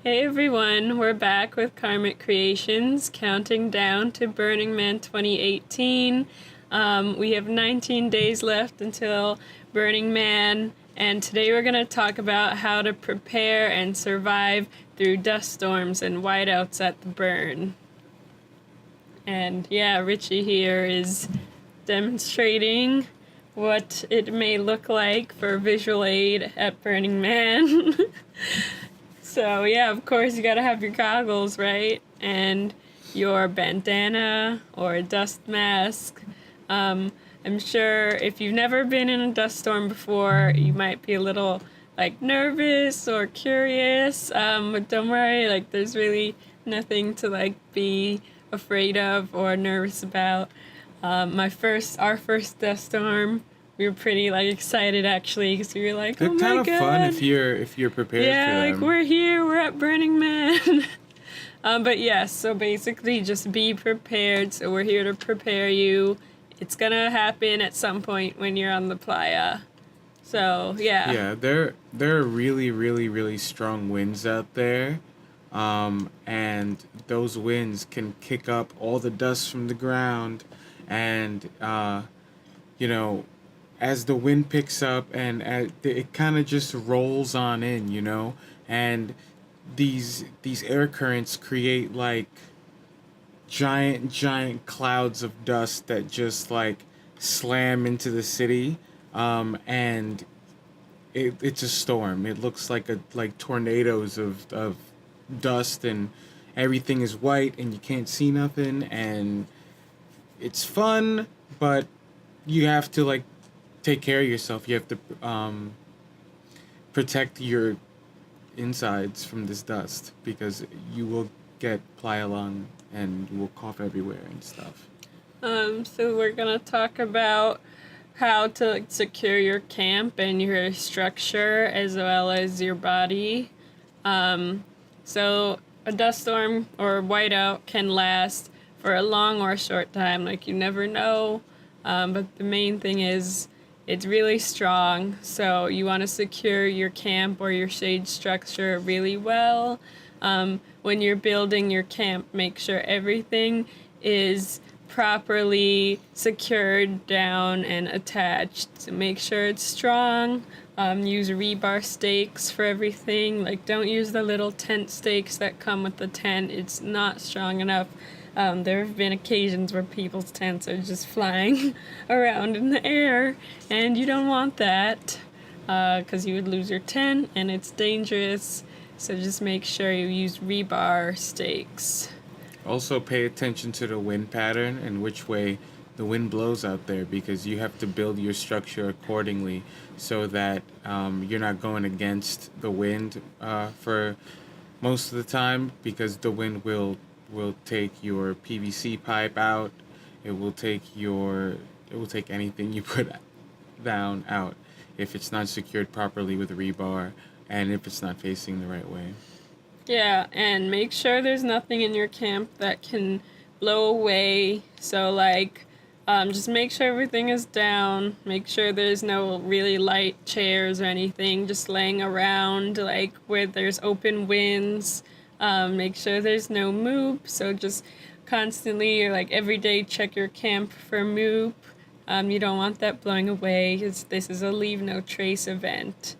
Hey everyone, we're back with Karmic Creations, counting down to Burning Man 2018. We have 19 days left until Burning Man, and today we're going to talk about how to prepare and survive through dust storms and whiteouts at the burn. And yeah, Richie here is demonstrating what it may look like for visual aid at Burning Man. So yeah, of course you gotta have your goggles, right? And your bandana or a dust mask. I'm sure if you've never been in a dust storm before, you might be a little like nervous or curious. But don't worry, like there's really nothing to like be afraid of or nervous about. Our first dust storm, we were pretty like excited actually because we were like, They're oh my kind of fun god. if you're prepared for Yeah, like them. we're here, we're at Burning Man. But yes, so basically just be prepared. So we're here to prepare you. It's gonna happen at some point when you're on the playa. So yeah. Yeah, there are really strong winds out there, and those winds can kick up all the dust from the ground, and you know, as the wind picks up and it kind of just rolls on in, and these air currents create like giant clouds of dust that just like slam into the city, and it's a storm. It looks like tornadoes of dust, and everything is white and you can't see nothing, and it's fun, but you have to like take care of yourself. You have to protect your insides from this dust because you will get playa lung and you will cough everywhere and stuff. So we're gonna talk about how to like, secure your camp and your structure as well as your body. So a dust storm or whiteout can last for a long or a short time, like you never know. But the main thing is it's really strong, so you want to secure your camp or your shade structure really well. When you're building your camp, make sure everything is properly secured down and attached. So make sure it's strong. Use rebar stakes for everything. Like, don't use the little tent stakes that come with the tent. It's not strong enough. There have been occasions where people's tents are just flying around in the air, and you don't want that because you would lose your tent and it's dangerous. So just make sure you use rebar stakes. Also, pay attention to the wind pattern and which way the wind blows out there because you have to build your structure accordingly so that you're not going against the wind for most of the time because the wind will take your PVC pipe out. It will take anything you put down out if it's not secured properly with rebar and if it's not facing the right way. Yeah, and make sure there's nothing in your camp that can blow away. So, like, just make sure everything is down. Make sure there's no really light chairs or anything just laying around, like, where there's open winds. Make sure there's no moop. So, just constantly, like, every day, check your camp for moop. You don't want that blowing away because this is a leave no trace event.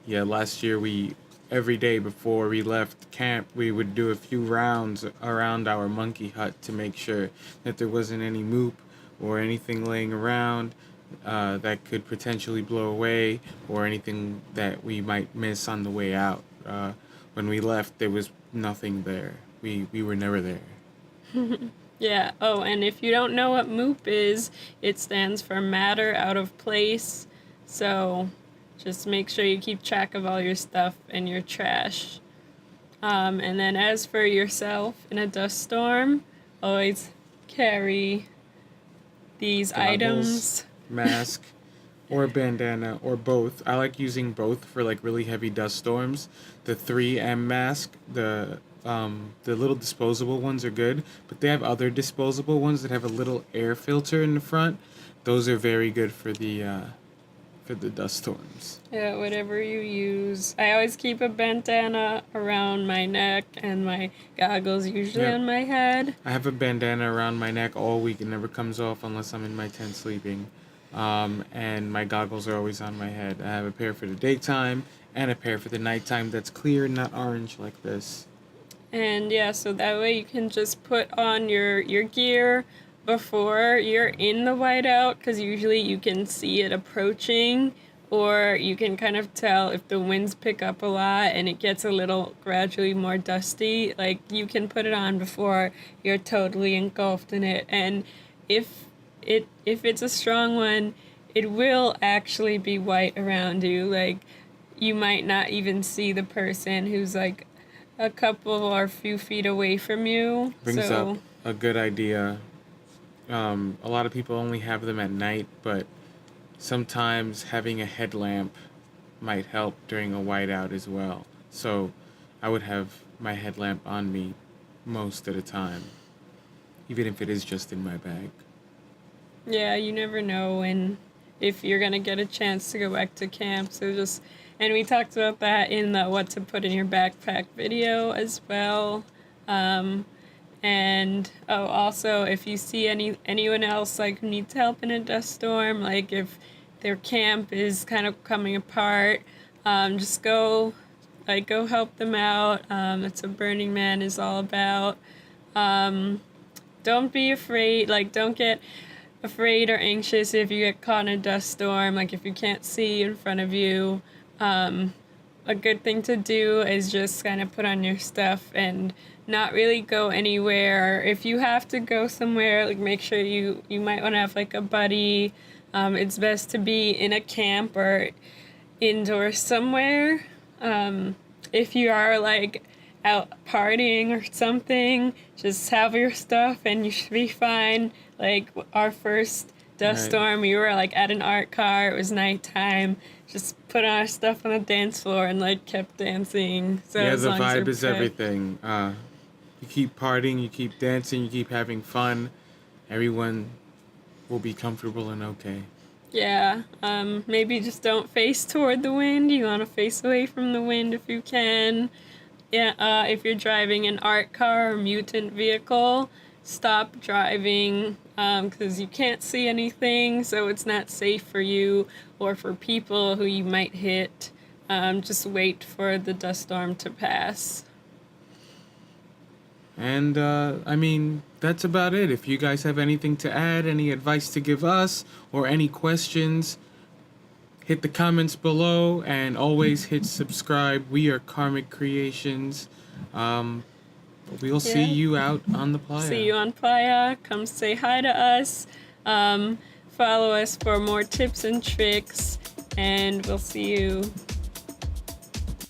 Yeah, last year we every day before we left camp we would do a few rounds around our monkey hut to make sure that there wasn't any moop or anything laying around that could potentially blow away or anything that we might miss on the way out. When we left, there was nothing there. We were never there. Yeah. Oh, and if you don't know what MOOP is, it stands for matter out of place. So just make sure you keep track of all your stuff and your trash. And then as for yourself in a dust storm, always carry these Goggles, items. mask, or a bandana, or both. I like using both for like really heavy dust storms. The 3M mask, the little disposable ones are good, but they have other disposable ones that have a little air filter in the front. Those are very good for the dust storms. Yeah, whatever you use. I always keep a bandana around my neck and my goggles usually Yep. on my head. I have a bandana around my neck all week. It never comes off unless I'm in my tent sleeping. And my goggles are always on my head. I have a pair for the daytime and a pair for the nighttime that's clear, not orange like this. And yeah, so that way you can just put on your gear before you're in the whiteout, because usually you can see it approaching, or you can kind of tell if the winds pick up a lot and it gets a little gradually more dusty. Like, you can put it on before you're totally engulfed in it. And if it's a strong one, it will actually be white around you. Like, you might not even see the person who's like a couple or a few feet away from you. Brings up a good idea. A lot of people only have them at night, but sometimes having a headlamp might help during a whiteout as well. So I would have my headlamp on me most of the time, even if it is just in my bag. Yeah, you never know if you're gonna get a chance to go back to camp. And we talked about that in the what to put in your backpack video as well. Also, if you see anyone else like who needs help in a dust storm, like if their camp is kind of coming apart, just go help them out. That's what Burning Man is all about. Don't be afraid. Like, don't get afraid or anxious if you get caught in a dust storm. Like, if you can't see in front of you, a good thing to do is just kind of put on your stuff and not really go anywhere. If you have to go somewhere, like, make sure you might want to have like a buddy. It's best to be in a camp or indoors somewhere. If you are like out partying or something, just have your stuff and you should be fine. Like, our first dust storm, we were like at an art car, it was nighttime, just put our stuff on the dance floor and like kept dancing. So yeah, as the long as vibe you're is prepared. everything. You keep partying, you keep dancing, you keep having fun. Everyone will be comfortable and okay. Yeah, maybe just don't face toward the wind. You want to face away from the wind if you can. Yeah, if you're driving an art car or mutant vehicle, stop driving, because you can't see anything, so it's not safe for you or for people who you might hit. Just wait for the dust storm to pass. And, that's about it. If you guys have anything to add, any advice to give us, or any questions, hit the comments below, and always hit subscribe. We are Karmic Creations. We'll see you out on the playa. See you on playa. Come say hi to us. Follow us for more tips and tricks, and we'll see you